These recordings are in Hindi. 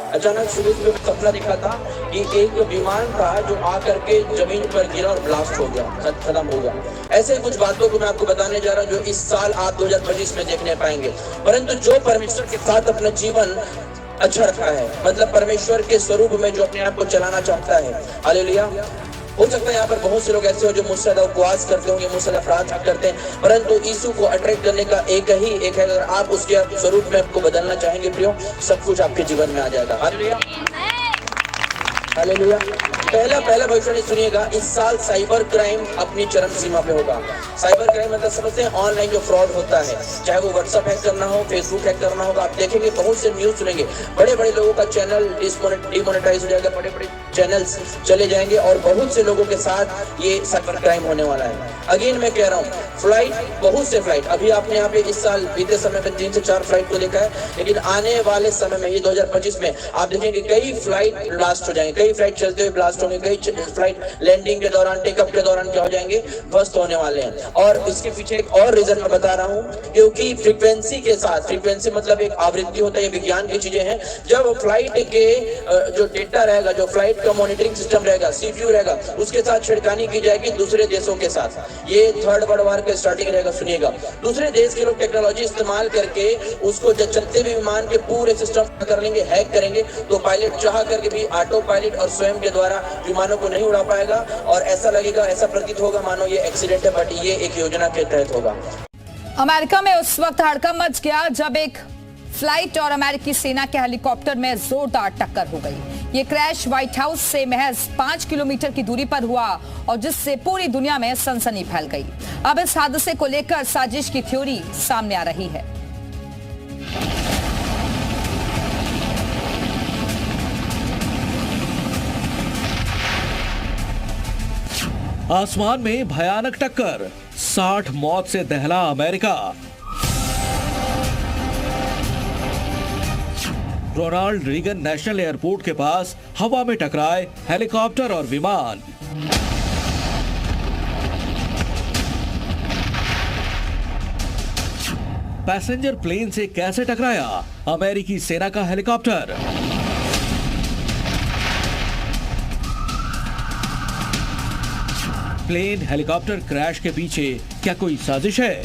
अचानक सुबह सुबह सपना देखा था कि एक विमान था जो आकर के जमीन पर गिरा और ब्लास्ट हो गया, खत्म हो गया। ऐसे कुछ बातों को मैं आपको बताने जा रहा हूँ जो इस साल आप 2025 में देखने पाएंगे। परंतु जो परमेश्वर के साथ अपना जीवन अच्छा रखा है, मतलब परमेश्वर के स्वरूप में जो अपने आप को चलाना चाहता है, हालेलुया। हो सकता है यहाँ पर बहुत से लोग ऐसे हो जो मुझसे उपवास करते होंगे, मुझसे प्रार्थना करते हैं, परंतु यीशु को अट्रैक्ट करने का एक है, अगर आप उसके स्वरूप में आपको बदलना चाहेंगे प्रियो, सब कुछ आपके जीवन में आ जाएगा। Hallelujah, hallelujah. पहला भविष्यवाणी सुनिएगा, इस साल साइबर क्राइम अपनी चरम सीमा पे होगा। साइबर क्राइम मतलब समझते हैं ऑनलाइन जो फ्रॉड होता है, चाहे वो व्हाट्सएप हैक करना हो, फेसबुक हैक करना होगा। आप देखेंगे बहुत से न्यूज सुनेंगे, बड़े बड़े लोगों का चैनल डिमोनेटाइज हो जाएगा, बड़े बड़े चैनल्स चले जाएंगे और बहुत से लोगों के साथ ये साइबर क्राइम होने वाला है। अगेन मैं कह रहा हूँ, फ्लाइट, बहुत से फ्लाइट, अभी आपने यहाँ पे इस साल बीते समय में 3 से 4 फ्लाइट को देखा है, लेकिन आने वाले समय में ये 2025 में आप देखेंगे कई फ्लाइट ब्लास्ट हो जाएंगे, कई फ्लाइट चलते हुए ब्लास्ट होंगे, कई फ्लाइट लैंडिंग के दौरान, टेकअप के दौरान क्या हो जाएंगे, ध्वस्त होने वाले हैं। और इसके पीछे एक और रीजन मैं बता रहा हूँ, क्योंकि फ्रीक्वेंसी के साथ, फ्रीक्वेंसी मतलब एक आवृत्ति होता है, ये विज्ञान की चीजें हैं। जब फ्लाइट के जो डेटा रहेगा, जो फ्लाइट का मॉनिटरिंग सिस्टम रहेगा, CPU रहेगा, उसके साथ छिड़कानी की जाएगी दूसरे देशों के साथ। ये थर्ड वर्ल्ड वॉर का स्टार्टिंग रहेगा, सुनिएगा। दूसरे देश के लोग टेक्नोलॉजी इस्तेमाल करके उसको जब चलते हुए विमान के पूरे सिस्टम कर लेंगे, हैक करेंगे, तो पायलट चाह करके भी ऑटो पायलट और स्वयं के द्वारा विमानों को नहीं उड़ा पाएगा और ऐसा लगेगा, ऐसा प्रतीत होगा मानो ये एक्सीडेंट है, बट ये एक योजना के तहत होगा। अमेरिका में उस वक्त हड़कंप मच गया जब एक फ्लाइट और अमेरिकी सेना के हेलीकॉप्टर में जोरदार टक्कर हो गई। ये क्रैश व्हाइट हाउस से महज 5 किलोमीटर की दूरी पर हुआ और जिससे पूरी दुनिया में सनसनी फैल गई। अब इस हादसे को लेकर साजिश की थ्योरी सामने आ रही है। आसमान में भयानक टक्कर, 60 मौत से दहला America. Ronald Reagan national airport के पास हवा में टकराए हेलीकॉप्टर और विमान। पैसेंजर प्लेन से कैसे टकराया अमेरिकी सेना का हेलीकॉप्टर? प्लेन हेलीकॉप्टर क्रैश के पीछे क्या कोई साजिश है?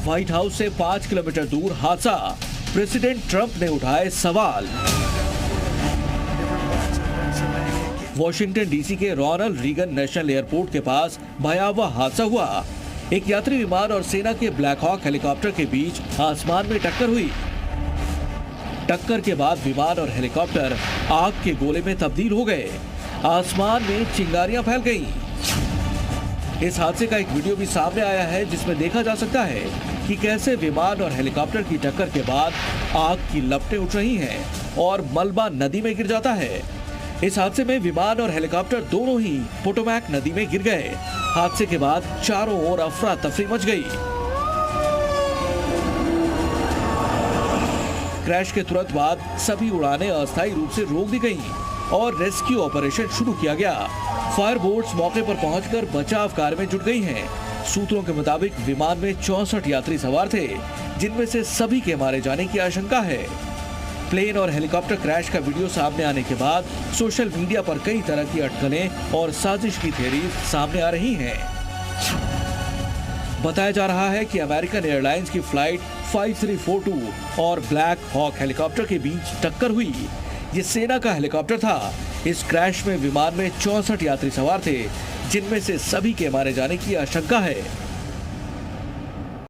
व्हाइट हाउस से 5 किलोमीटर दूर हादसा, प्रेसिडेंट ट्रंप ने उठाए सवाल। वॉशिंगटन डीसी के रोनाल्ड रीगन नेशनल एयरपोर्ट के पास भयावह हादसा हुआ। एक यात्री विमान और सेना के ब्लैक हॉक हेलीकॉप्टर के बीच आसमान में टक्कर हुई। टक्कर के बाद विमान और हेलीकॉप्टर आग के गोले में तब्दील हो गए। आसमान में चिंगारियां फैल गईं। इस हादसे का एक वीडियो भी सामने आया है जिसमें देखा जा सकता है कि कैसे विमान और हेलीकॉप्टर की टक्कर के बाद आग की लपटें उठ रही हैं और मलबा नदी में गिर जाता है। इस हादसे में विमान और हेलीकॉप्टर दोनों ही पोटोमैक नदी में गिर गए। हादसे के बाद चारों ओर अफरा तफरी मच गई। क्रैश के तुरंत बाद सभी उड़ानें अस्थायी रूप से रोक दी गईं और रेस्क्यू ऑपरेशन शुरू किया गया। फायर बोट्स मौके पर पहुंचकर बचाव कार्य में जुट गई हैं। सूत्रों के मुताबिक विमान में 64 यात्री सवार थे, जिनमें से सभी के मारे जाने की आशंका है। प्लेन और हेलीकॉप्टर क्रैश का वीडियो सामने आने के बाद सोशल मीडिया पर कई तरह की अटकलें और साजिश की थ्योरी सामने आ रही हैं। बताया जा रहा है कि अमेरिकन एयरलाइंस की फ्लाइट 5342 और ब्लैक हॉक हेलीकॉप्टर के बीच टक्कर हुई। ये सेना का हेलीकॉप्टर था। इस क्रैश में विमान में 64 यात्री सवार थे, जिनमें से सभी के मारे जाने की आशंका है।